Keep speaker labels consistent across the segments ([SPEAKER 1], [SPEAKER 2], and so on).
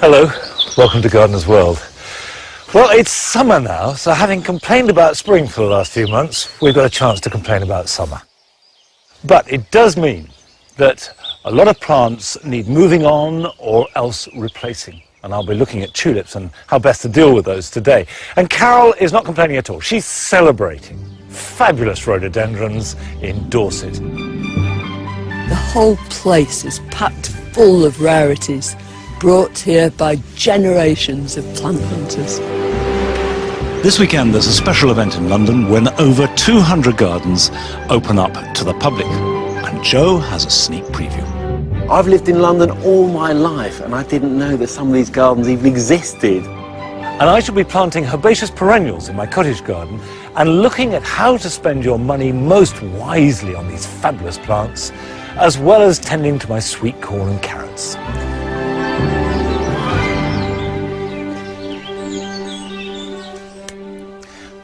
[SPEAKER 1] Hello, welcome to Gardener's World. Well, it's summer now, so having complained about spring for the last few months, we've got a chance to complain about summer. But it does mean that a lot of plants need moving on or else replacing. And I'll be looking at tulips and how best to deal with those today. And Carol is not complaining at all. She's celebrating fabulous rhododendrons in Dorset.
[SPEAKER 2] The whole place is packed full of rarities, brought here by generations of plant hunters.
[SPEAKER 3] This weekend there's a special event in London when over 200 gardens open up to the public. And Joe has a sneak preview.
[SPEAKER 4] I've lived in London all my life and I didn't know that some of these gardens even existed.
[SPEAKER 1] And I shall be planting herbaceous perennials in my cottage garden and looking at how to spend your money most wisely on these fabulous plants, as well as tending to my sweet corn and carrots.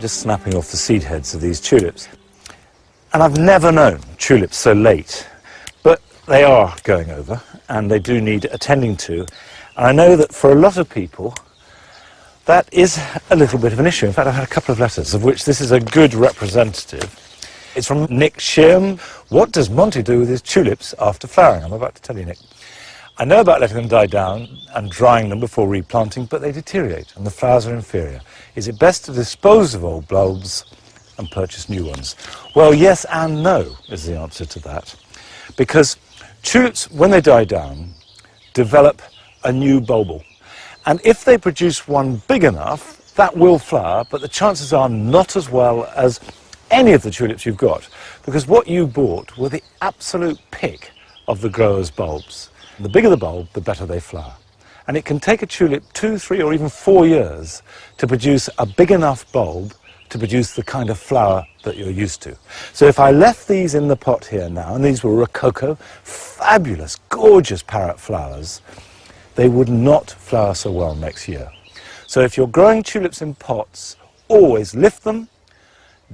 [SPEAKER 1] Just snapping off the seed heads of these tulips. And I've never known tulips so late, but they are going over and they do need attending to. And I know that for a lot of people, that is a little bit of an issue. In fact, I've had a couple of letters, of which this is a good representative. It's from Nick Shearham. What does Monty do with his tulips after flowering? I'm about to tell you, Nick. I know about letting them die down and drying them before replanting, but they deteriorate and the flowers are inferior. Is it best to dispose of old bulbs and purchase new ones? Well, yes and no is the answer to that. Because tulips, when they die down, develop a new bulb. And if they produce one big enough, that will flower, but the chances are not as well as any of the tulips you've got, because what you bought were the absolute pick of the grower's bulbs. The bigger the bulb, the better they flower. And it can take a tulip 2, 3 or even 4 years to produce a big enough bulb to produce the kind of flower that you're used to. So if I left these in the pot here now, and these were rococo, fabulous, gorgeous parrot flowers, they would not flower so well next year. So if you're growing tulips in pots, always lift them,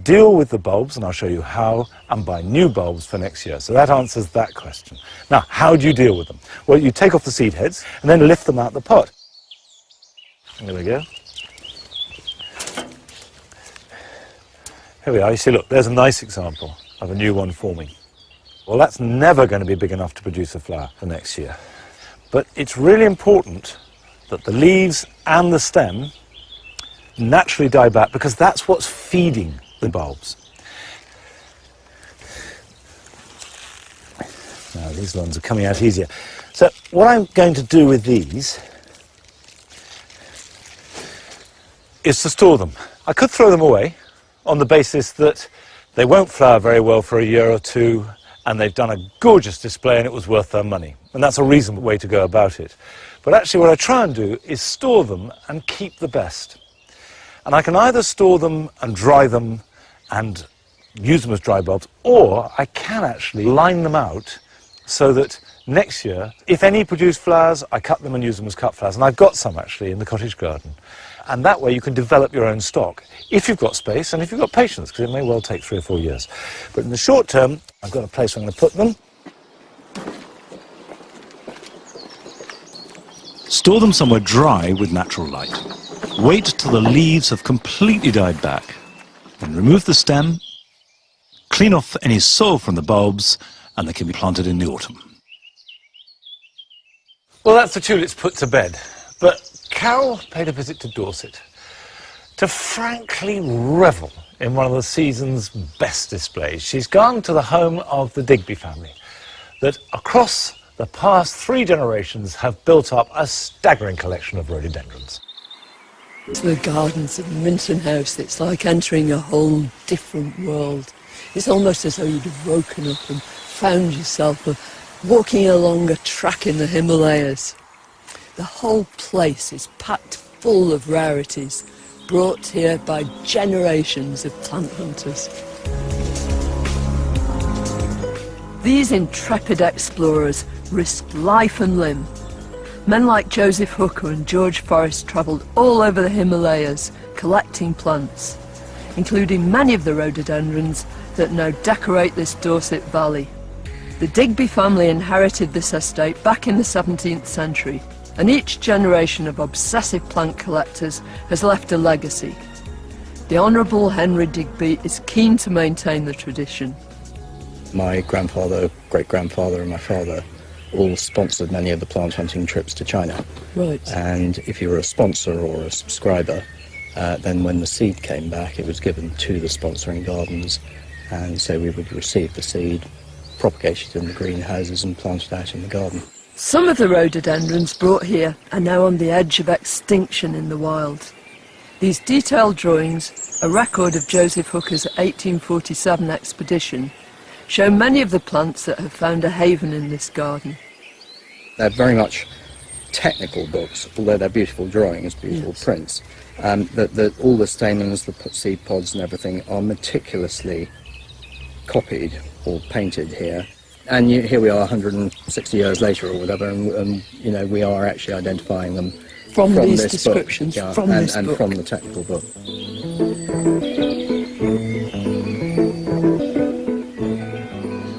[SPEAKER 1] deal with the bulbs, and I'll show you how, and buy new bulbs for next year. So that answers that question. Now, how do you deal with them? Well, you take off the seed heads and then lift them out the pot. There we go. Here we are. You see, look, there's a nice example of a new one forming. Well, that's never going to be big enough to produce a flower for next year. But it's really important that the leaves and the stem naturally die back, because that's what's feeding the bulbs. Now these ones are coming out easier. So what I'm going to do with these is to store them. I could throw them away on the basis that they won't flower very well for a year or two and they've done a gorgeous display and it was worth their money. And that's a reasonable way to go about it. But actually what I try and do is store them and keep the best. And I can either store them and dry them and use them as dry bulbs, or I can actually line them out so that next year, if any produce flowers, I cut them and use them as cut flowers. And I've got some actually in the cottage garden. And that way you can develop your own stock, if you've got space and if you've got patience, because it may well take 3 or 4 years. But in the short term, I've got a place where I'm going to put them.
[SPEAKER 3] Store them somewhere dry with natural light. Wait till the leaves have completely died back. Then remove the stem, clean off any soil from the bulbs, and they can be planted in the autumn.
[SPEAKER 1] Well, that's the tulips put to bed. But Carol paid a visit to Dorset to frankly revel in one of the season's best displays. She's gone to the home of the Digby family that across the past 3 generations have built up a staggering collection of rhododendrons.
[SPEAKER 2] To the gardens of Minton House, it's like entering a whole different world. It's almost as though you'd have woken up and found yourself walking along a track in the Himalayas. The whole place is packed full of rarities, brought here by generations of plant hunters. These intrepid explorers risked life and limb. Men like Joseph Hooker and George Forrest travelled all over the Himalayas collecting plants, including many of the rhododendrons that now decorate this Dorset valley. The Digby family inherited this estate back in the 17th century. and each generation of obsessive plant collectors has left a legacy. The Honourable Henry Digby is keen to maintain the tradition.
[SPEAKER 5] My grandfather, great-grandfather and my father all sponsored many of the plant hunting trips to China.
[SPEAKER 2] Right.
[SPEAKER 5] And if you were a sponsor or a subscriber, then when the seed came back, it was given to the sponsoring gardens, and so we would receive the seed, propagate it in the greenhouses and plant it out in the garden.
[SPEAKER 2] Some of the rhododendrons brought here are now on the edge of extinction in the wild. These detailed drawings, a record of Joseph Hooker's 1847 expedition, show many of the plants that have found a haven in this garden.
[SPEAKER 5] They're very much technical books, although they're beautiful drawings, beautiful prints. All the stamens, the seed pods and everything are meticulously copied or painted here. And here we are 160 years later or whatever, and you know, we are actually identifying them
[SPEAKER 2] from these
[SPEAKER 5] this
[SPEAKER 2] descriptions,
[SPEAKER 5] book,
[SPEAKER 2] from this book.
[SPEAKER 5] And from the technical book.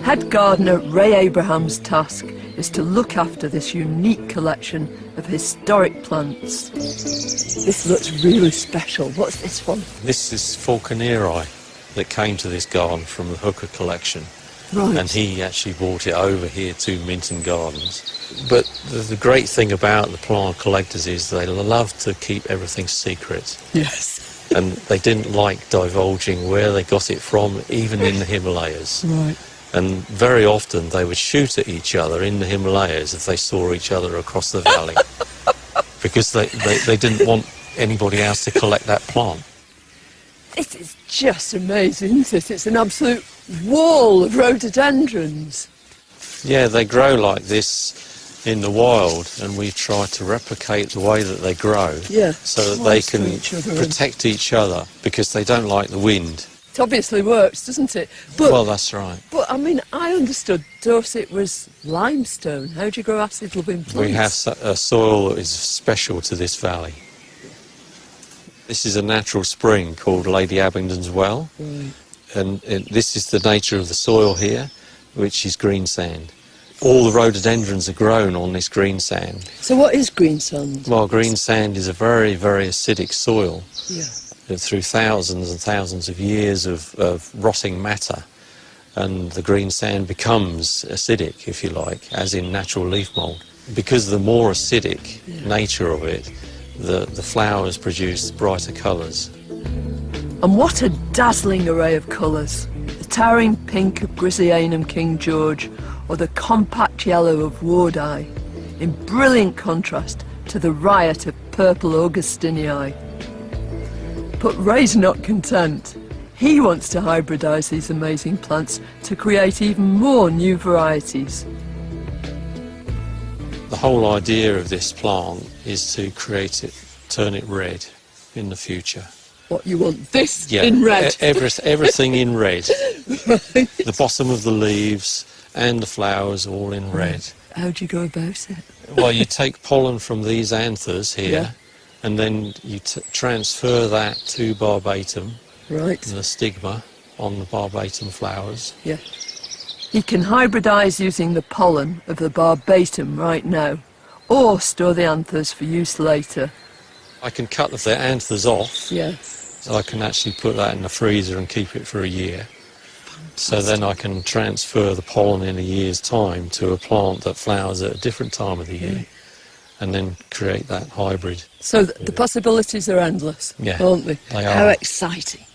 [SPEAKER 2] Head gardener Ray Abraham's task is to look after this unique collection of historic plants. This looks really special. What's this one?
[SPEAKER 6] This is Falconeri that came to this garden from the Hooker collection.
[SPEAKER 2] Right.
[SPEAKER 6] And he actually brought it over here to Minton Gardens. But the great thing about the plant collectors is they love to keep everything secret.
[SPEAKER 2] Yes.
[SPEAKER 6] And they didn't like divulging where they got it from, even in the Himalayas.
[SPEAKER 2] Right.
[SPEAKER 6] And very often they would shoot at each other in the Himalayas if they saw each other across the valley, because they didn't want anybody else to collect that plant.
[SPEAKER 2] This is just amazing, isn't it? It's an absolute wall of rhododendrons.
[SPEAKER 6] Yeah, they grow like this in the wild, and we try to replicate the way that they grow, so that they can protect each other, because they don't like the wind.
[SPEAKER 2] It obviously works, doesn't it? But,
[SPEAKER 6] well, that's right.
[SPEAKER 2] But I mean, I understood Dorset was limestone. How do you grow acid-loving plants?
[SPEAKER 6] We have a soil that is special to this valley. This is a natural spring called Lady Abingdon's Well,
[SPEAKER 2] Right.
[SPEAKER 6] and this is the nature of the soil here, which is green sand. All the rhododendrons are grown on this green sand.
[SPEAKER 2] So what is green sand?
[SPEAKER 6] Well, green sand is a very, very acidic soil.
[SPEAKER 2] Yeah.
[SPEAKER 6] Through thousands and thousands of years of rotting matter, and the green sand becomes acidic, if you like, as in natural leaf mould. Because of the more acidic nature of it, the flowers produce brighter colours.
[SPEAKER 2] And what a dazzling array of colours. The towering pink of Griseanum King George, or the compact yellow of Wardeye, in brilliant contrast to the riot of purple Augustinii. But Ray's not content. He wants to hybridise these amazing plants to create even more new varieties.
[SPEAKER 6] The whole idea of this plant is to create it, turn it red in the future.
[SPEAKER 2] What, you want this in red?
[SPEAKER 6] Everything in red.
[SPEAKER 2] Right.
[SPEAKER 6] The bottom of the leaves and the flowers all in red.
[SPEAKER 2] How do you go about it?
[SPEAKER 6] Well, you take pollen from these anthers here,
[SPEAKER 2] Yeah.
[SPEAKER 6] and then you transfer that to barbatum,
[SPEAKER 2] Right.
[SPEAKER 6] the stigma on the barbatum flowers.
[SPEAKER 2] Yeah. He can hybridise using the pollen of the barbatum right now, or store the anthers for use later.
[SPEAKER 6] I can cut the anthers off,
[SPEAKER 2] Yeah.
[SPEAKER 6] so I can actually put that in the freezer and keep it for a year. So then I can transfer the pollen in a year's time to a plant that flowers at a different time of the year, and then create that hybrid.
[SPEAKER 2] So the possibilities are endless, aren't they?
[SPEAKER 6] They are.
[SPEAKER 2] How exciting.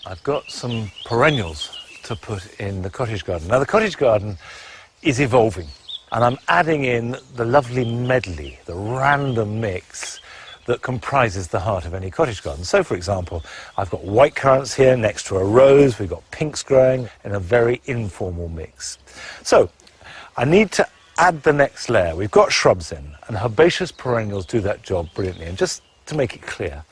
[SPEAKER 1] I've got some perennials to put in the cottage garden. Now, the cottage garden is evolving, and I'm adding in the lovely medley, the random mix that comprises the heart of any cottage garden. So, for example, I've got white currants here next to a rose. We've got pinks growing in a very informal mix. So, I need to add the next layer. We've got shrubs in, and herbaceous perennials do that job brilliantly. And just to make it clear,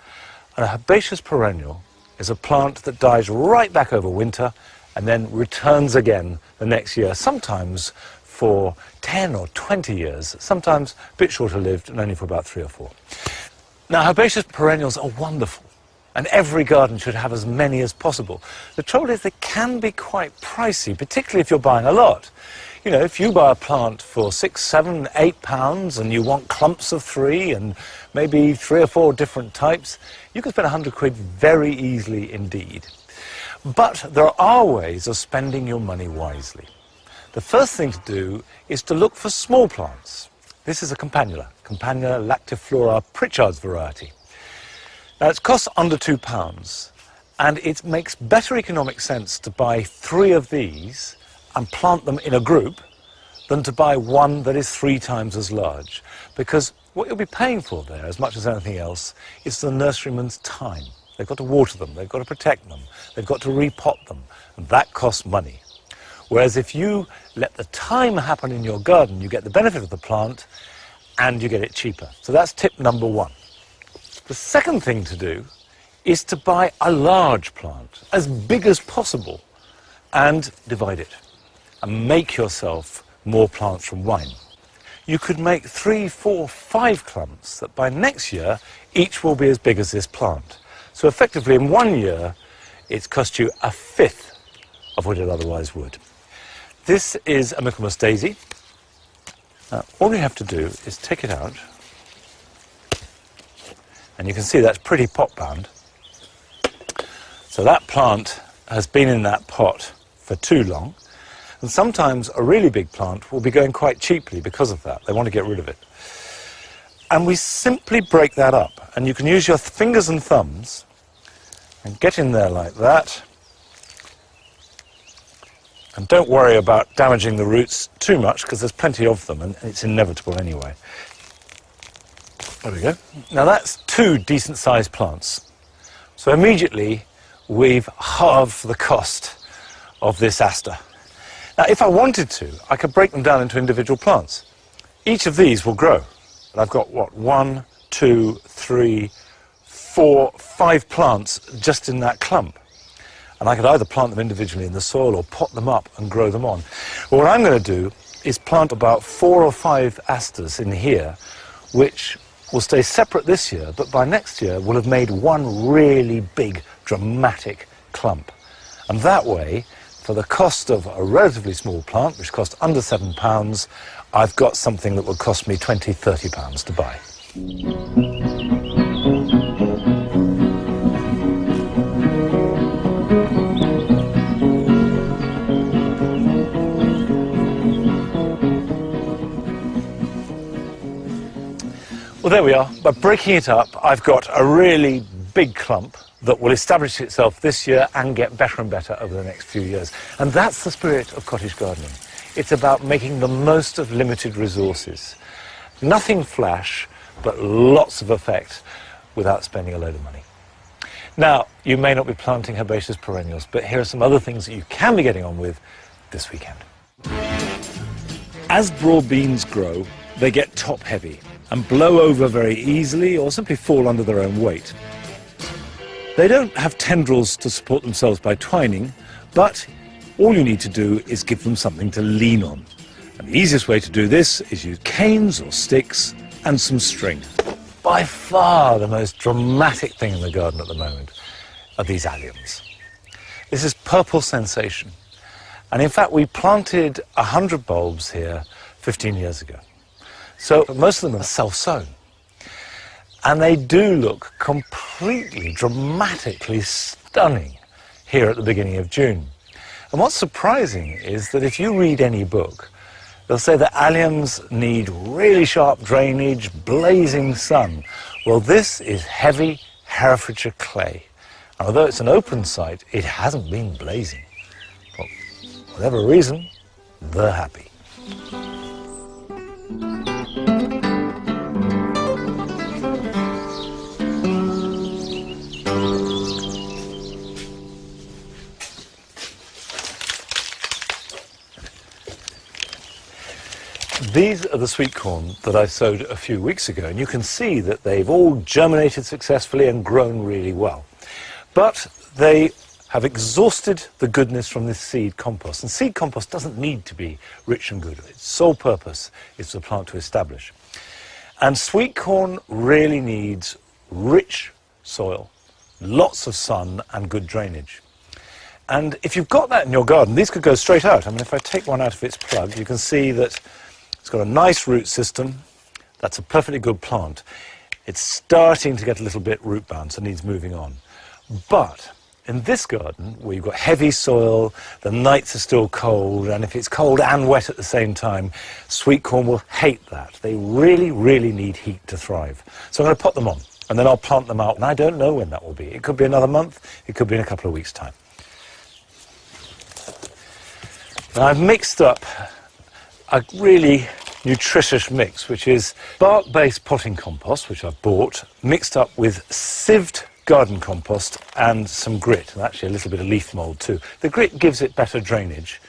[SPEAKER 1] a herbaceous perennial is a plant that dies right back over winter and then returns again the next year, sometimes for 10 or 20 years, sometimes a bit shorter lived and only for about 3 or 4. Now, herbaceous perennials are wonderful. And every garden should have as many as possible. The trouble is they can be quite pricey, particularly if you're buying a lot. You know, if you buy a plant for £6, £7, £8 and you want clumps of 3 and maybe 3 or 4 different types, you can spend £100 very easily indeed. But there are ways of spending your money wisely. The first thing to do is to look for small plants. This is a Campanula lactiflora Pritchard's variety. Now, it costs under £2, and it makes better economic sense to buy 3 of these and plant them in a group than to buy one that is 3 times as large. Because what you'll be paying for there, as much as anything else, is the nurseryman's time. They've got to water them, they've got to protect them, they've got to repot them, and that costs money. Whereas if you let the time happen in your garden, you get the benefit of the plant and you get it cheaper. So that's tip number 1. The second thing to do is to buy a large plant, as big as possible, and divide it, and make yourself more plants from wine. You could make 3, 4, 5 clumps that by next year, each will be as big as this plant. So effectively, in 1 year, it's cost you 1/5 of what it otherwise would. This is a Michaelmas daisy. Now, all you have to do is take it out, and you can see that's pretty pot bound. So that plant has been in that pot for too long, and sometimes a really big plant will be going quite cheaply because of that. They want to get rid of it. And we simply break that up, and you can use your fingers and thumbs and get in there like that. And don't worry about damaging the roots too much, because there's plenty of them, and it's inevitable anyway. There we go. Now that's 2 decent-sized plants. So immediately we've halved the cost of this aster. Now, if I wanted to, I could break them down into individual plants. Each of these will grow. And I've got, what, 1, 2, 3, 4, 5 plants just in that clump. And I could either plant them individually in the soil or pot them up and grow them on. Well, what I'm going to do is plant about 4 or 5 asters in here, which will stay separate this year, but by next year will have made one really big, dramatic clump. And that way, for the cost of a relatively small plant, which costs under £7, I've got something that will cost me £20, £30 to buy. Well, there we are. By breaking it up, I've got a really big clump that will establish itself this year and get better and better over the next few years. And that's the spirit of cottage gardening. It's about making the most of limited resources. Nothing flash, but lots of effect without spending a load of money. Now, you may not be planting herbaceous perennials, but here are some other things that you can be getting on with this weekend. As broad beans grow, they get top-heavy and blow over very easily or simply fall under their own weight. They don't have tendrils to support themselves by twining, but all you need to do is give them something to lean on. And the easiest way to do this is use canes or sticks and some string. By far the most dramatic thing in the garden at the moment are these alliums. This is purple sensation. And in fact, we planted 100 bulbs here 15 years ago. So most of them are self-sown. And they do look completely, dramatically stunning here at the beginning of June. And what's surprising is that if you read any book, they'll say that alliums need really sharp drainage, blazing sun. Well, this is heavy Herefordshire clay. And although it's an open site, it hasn't been blazing. For whatever reason, they're happy. These are the sweet corn that I sowed a few weeks ago, and you can see that they've all germinated successfully and grown really well. But they have exhausted the goodness from this seed compost, and seed compost doesn't need to be rich and good. Its sole purpose is for the plant to establish. And sweet corn really needs rich soil, lots of sun and good drainage. And if you've got that in your garden, these could go straight out. I mean, if I take one out of its plug, you can see that it's got a nice root system. That's a perfectly good plant. It's starting to get a little bit root bound, so it needs moving on. But in this garden, where you've got heavy soil, the nights are still cold, and if it's cold and wet at the same time, sweet corn will hate that. They really, really need heat to thrive. So I'm going to pot them on, and then I'll plant them out, and I don't know when that will be. It could be another month, it could be in a couple of weeks' time. Now I've mixed up a really nutritious mix, which is bark-based potting compost, which I've bought, mixed up with sieved garden compost and some grit, and actually a little bit of leaf mould too. The grit gives it better drainage,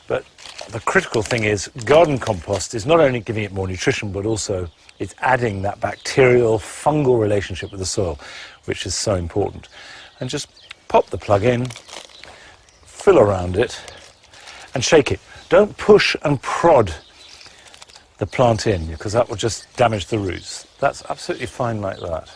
[SPEAKER 1] but the critical thing is garden compost is not only giving it more nutrition, but also it's adding that bacterial, fungal relationship with the soil, which is so important. And just pop the plug in, fill around it, and shake it. Don't push and prod the plant in, because that will just damage the roots. That's absolutely fine like that.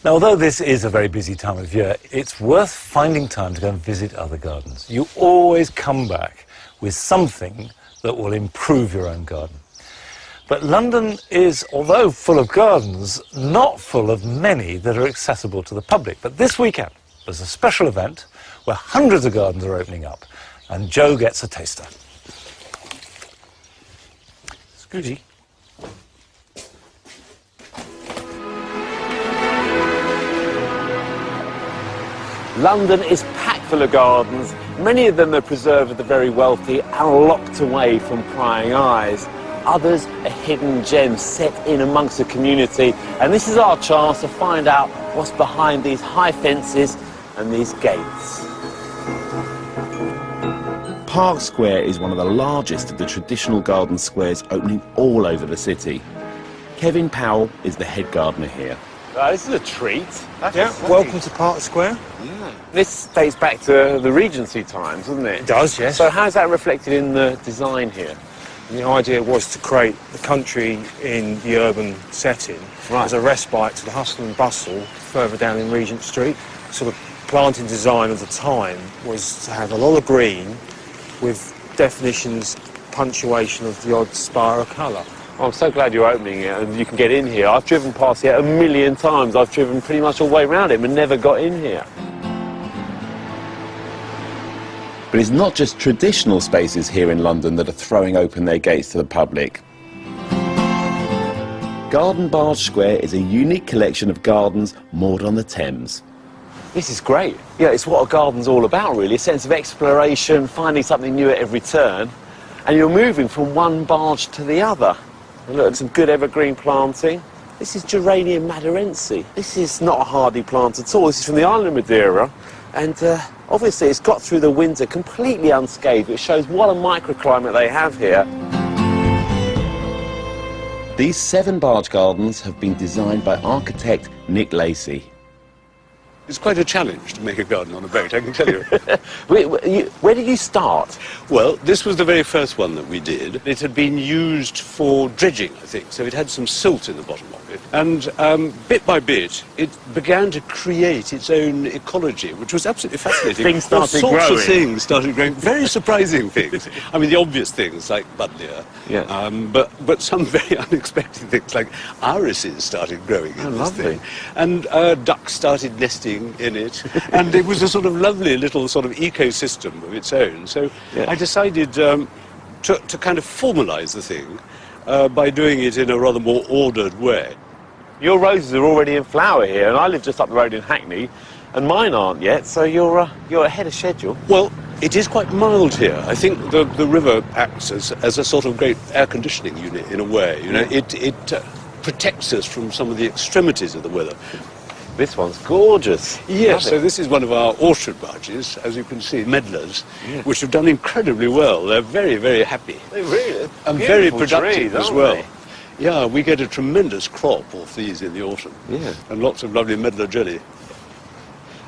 [SPEAKER 1] Now, although this is a very busy time of year, it's worth finding time to go and visit other gardens. You always come back with something that will improve your own garden. But London is, although full of gardens, not full of many that are accessible to the public. But this weekend, there's a special event where hundreds of gardens are opening up, and Joe gets a taster. Scooty.
[SPEAKER 4] London is packed full of gardens. Many of them are preserved for the very wealthy and locked away from prying eyes. Others are hidden gems set in amongst the community, and this is our chance to find out what's behind these high fences and these gates.
[SPEAKER 7] Park Square is one of the largest of the traditional garden squares, opening all over the city. Kevin Powell is the head gardener here.
[SPEAKER 4] This is a treat.
[SPEAKER 8] Welcome to Park Square.
[SPEAKER 4] Yeah. This dates back to the Regency times, doesn't it?
[SPEAKER 8] It does, yes.
[SPEAKER 4] So how's that reflected in the design here?
[SPEAKER 8] The idea was to create the country in the urban setting as a respite to the hustle and bustle further down in Regent Street. Sort of planting design of the time was to have a lot of green with definitions, punctuation of the odd spire of colour.
[SPEAKER 4] Oh, I'm so glad you're opening it and you can get in here. I've driven past here a million times. I've driven pretty much all the way around it but never got in here.
[SPEAKER 7] But it's not just traditional spaces here in London that are throwing open their gates to the public. Garden Barge Square is a unique collection of gardens moored on the Thames.
[SPEAKER 4] This is great. Yeah, it's what a garden's all about, really. A sense of exploration, finding something new at every turn. And you're moving from one barge to the other. And look, some good evergreen planting. This is Geranium madurense. This is not a hardy plant at all. This is from the island of Madeira. And obviously it's got through the winter completely unscathed, which shows what a microclimate they have here.
[SPEAKER 7] These 7 barge gardens have been designed by architect Nick Lacey.
[SPEAKER 9] It's quite a challenge to make a garden on a boat, I can tell you.
[SPEAKER 4] Where did you start?
[SPEAKER 9] Well, this was the very first one that we did. It had been used for dredging, I think, so it had some silt in the bottom of it. And bit by bit, it began to create its own ecology, which was absolutely fascinating.
[SPEAKER 4] Things started growing.
[SPEAKER 9] All sorts of things started growing, very surprising things. I mean, the obvious things, like buddleia, but some very unexpected things, like irises started growing in this thing. And ducks started nesting in it, and it was a sort of lovely little sort of ecosystem of its own. So I decided to kind of formalize the thing by doing it in a rather more ordered way.
[SPEAKER 4] Your roses are already in flower here, and I live just up the road in Hackney, and mine aren't yet, so you're ahead of schedule.
[SPEAKER 9] Well, it is quite mild here. I think the river acts as a sort of great air conditioning unit in a way. You know, it protects us from some of the extremities of the weather.
[SPEAKER 4] This one's gorgeous.
[SPEAKER 9] Yes, so this is one of our orchard barges, as you can see, medlars, which have done incredibly well. They're very, very happy.
[SPEAKER 4] They really
[SPEAKER 9] and very productive
[SPEAKER 4] trees,
[SPEAKER 9] as well. Yeah, we get a tremendous crop off these in the autumn. Yeah. And lots of lovely medlar jelly.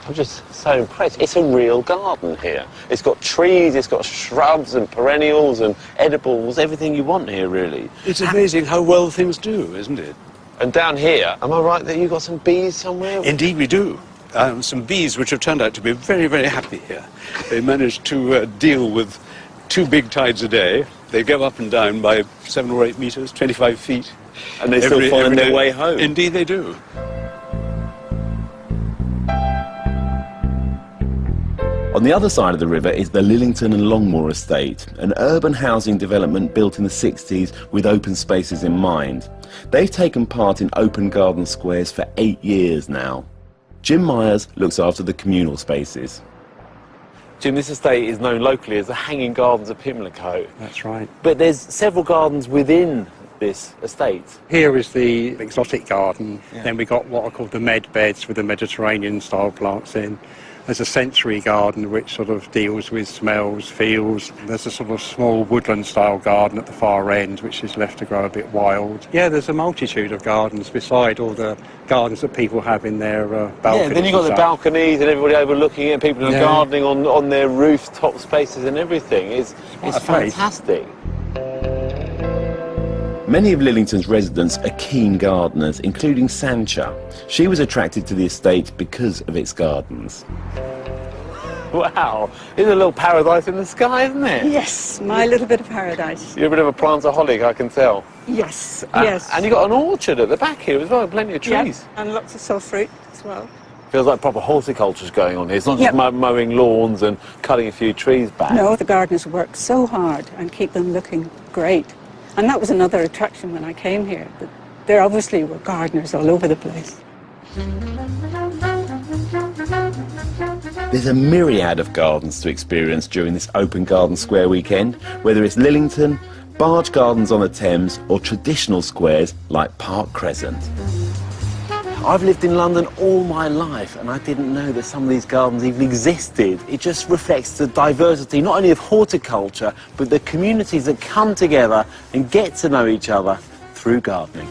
[SPEAKER 4] I'm just so impressed. It's a real garden here. It's got trees, it's got shrubs and perennials and edibles, everything you want here, really.
[SPEAKER 9] It's amazing how well things do, isn't it?
[SPEAKER 4] And down here, am I right that you've got some bees somewhere?
[SPEAKER 9] Indeed we do. Some bees which have turned out to be very, very happy here. They managed to deal with 2 big tides a day. They go up and down by 7 or 8 metres, 25 feet.
[SPEAKER 4] And they still find their way home?
[SPEAKER 9] Indeed they do.
[SPEAKER 7] On the other side of the river is the Lillington and Longmoor estate, an urban housing development built in the 60s with open spaces in mind. They've taken part in open garden squares for 8 years now. Jim Myers looks after the communal spaces.
[SPEAKER 4] Jim, this estate is known locally as the Hanging Gardens of Pimlico.
[SPEAKER 10] That's right.
[SPEAKER 4] But there's several gardens within this estate.
[SPEAKER 10] Here is the exotic garden. Yeah. Then we got what are called the med beds with the Mediterranean style plants in. There's a sensory garden which sort of deals with smells, feels. There's a sort of small woodland style garden at the far end which is left to grow a bit wild. Yeah, there's a multitude of gardens beside all the gardens that people have in their balconies.
[SPEAKER 4] Yeah, then you've got the balconies and everybody overlooking it, and people are gardening on their rooftop spaces and everything. It's fantastic.
[SPEAKER 7] Many of Lillington's residents are keen gardeners, including Sancha. She was attracted to the estate because of its gardens.
[SPEAKER 4] Wow, it's a little paradise in the sky, isn't it?
[SPEAKER 11] Yes, my little bit of paradise.
[SPEAKER 4] You're a bit of a plantaholic, I can tell.
[SPEAKER 11] Yes, yes.
[SPEAKER 4] And you've got an orchard at the back here as well, plenty of trees.
[SPEAKER 11] Yeah, and lots of soul fruit as well.
[SPEAKER 4] Feels like proper horticulture's going on here. It's not just mowing lawns and cutting a few trees back.
[SPEAKER 11] No, the gardeners work so hard and keep them looking great. And that was another attraction when I came here, that there obviously were gardeners all over the place.
[SPEAKER 7] There's a myriad of gardens to experience during this Open Garden Square weekend, whether it's Lillington, barge gardens on the Thames, or traditional squares like Park Crescent.
[SPEAKER 4] I've lived in London all my life, and I didn't know that some of these gardens even existed. It just reflects the diversity, not only of horticulture, but the communities that come together and get to know each other through gardening.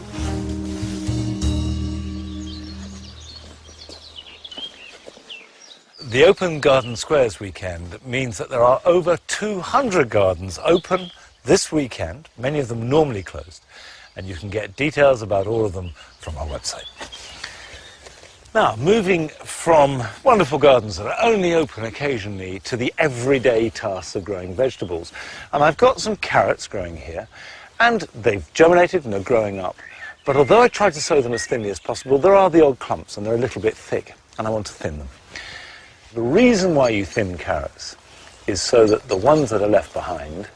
[SPEAKER 1] The Open Garden Squares weekend means that there are over 200 gardens open this weekend, many of them normally closed, and you can get details about all of them from our website. Now, moving from wonderful gardens that are only open occasionally to the everyday tasks of growing vegetables. And I've got some carrots growing here, and they've germinated and are growing up. But although I try to sow them as thinly as possible, there are the odd clumps, and they're a little bit thick, and I want to thin them. The reason why you thin carrots is so that the ones that are left behind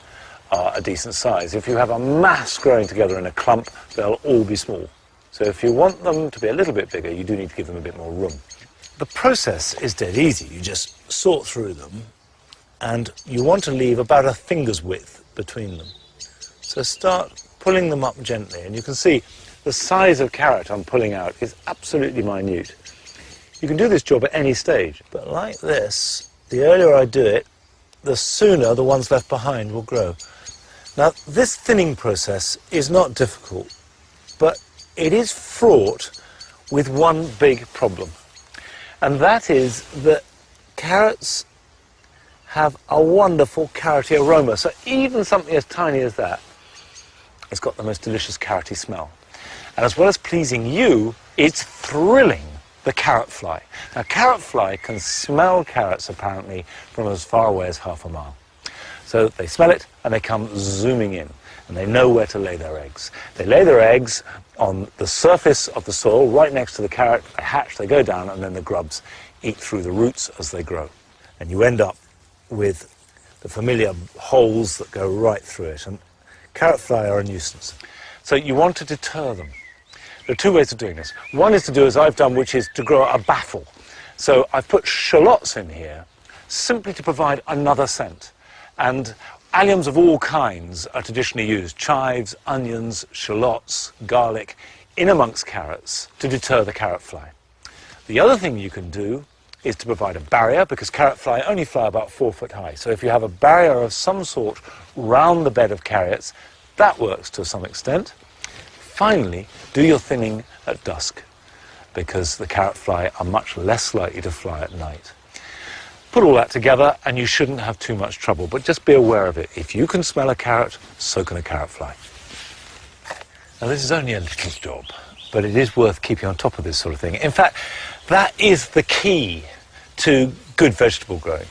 [SPEAKER 1] are a decent size. If you have a mass growing together in a clump, they'll all be small. So if you want them to be a little bit bigger, you do need to give them a bit more room. The process is dead easy. You just sort through them, and you want to leave about a finger's width between them. So start pulling them up gently, and you can see the size of carrot I'm pulling out is absolutely minute. You can do this job at any stage, but like this, the earlier I do it, the sooner the ones left behind will grow. Now, this thinning process is not difficult, but it is fraught with one big problem, and that is that carrots have a wonderful carroty aroma. So even something as tiny as that has got the most delicious carroty smell. And as well as pleasing you, it's thrilling the carrot fly. Now, carrot fly can smell carrots apparently from as far away as half a mile. So they smell it and they come zooming in, and they know where to lay their eggs. They lay their eggs on the surface of the soil right next to the carrot. They hatch, they go down, and then the grubs eat through the roots as they grow. And you end up with the familiar holes that go right through it, and carrot fly are a nuisance. So you want to deter them. There are two ways of doing this. One is to do as I've done, which is to grow a baffle. So I've put shallots in here simply to provide another scent. And alliums of all kinds are traditionally used: chives, onions, shallots, garlic, in amongst carrots to deter the carrot fly. The other thing you can do is to provide a barrier, because carrot fly only fly about 4 foot high. So if you have a barrier of some sort round the bed of carrots, that works to some extent. Finally, do your thinning at dusk. because the carrot fly are much less likely to fly at night. Put all that together and you shouldn't have too much trouble, but just be aware of it. If you can smell a carrot, so can a carrot fly. Now this is only a little job, but it is worth keeping on top of this sort of thing. In fact, that is the key to good vegetable growing,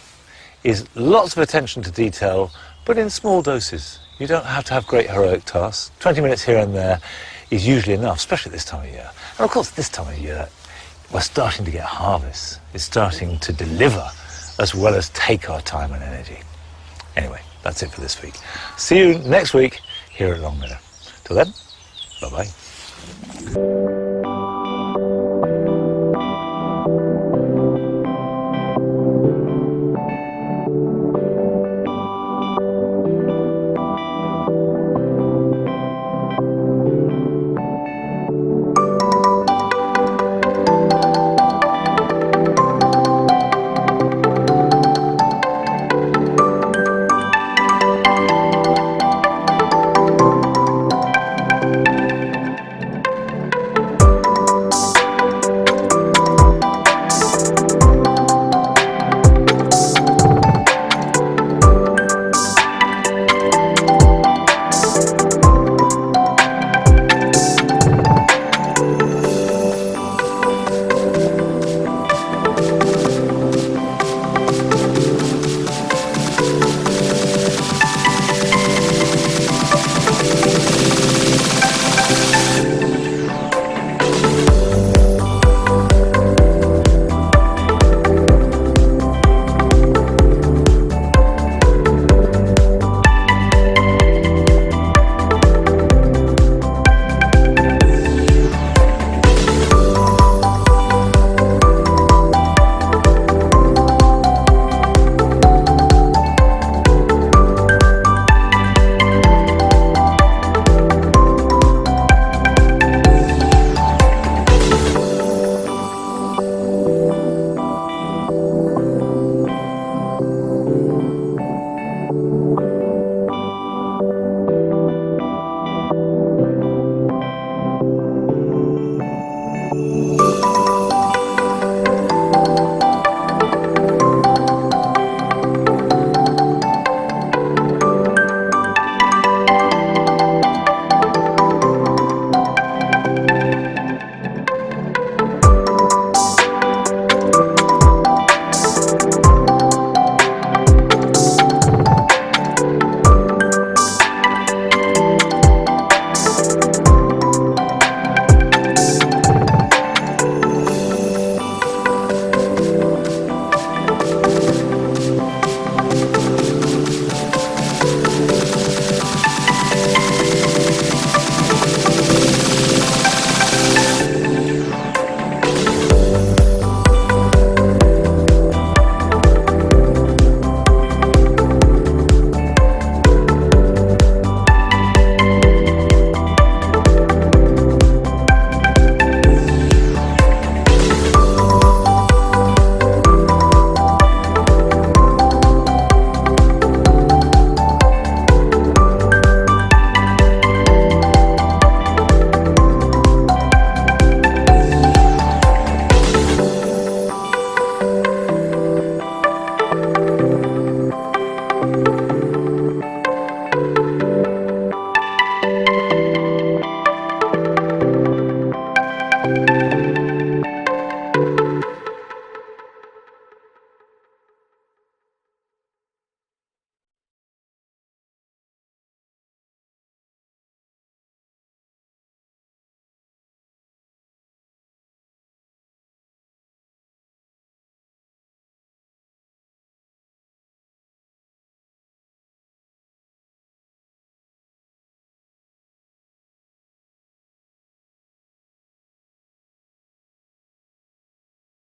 [SPEAKER 1] is lots of attention to detail, but in small doses. You don't have to have great heroic tasks. 20 minutes here and there is usually enough, especially this time of year. And of course, this time of year, we're starting to get harvests. It's starting to deliver as well as take our time and energy. Anyway, that's it for this week. See you next week here at Longmeadow. Till then, bye-bye.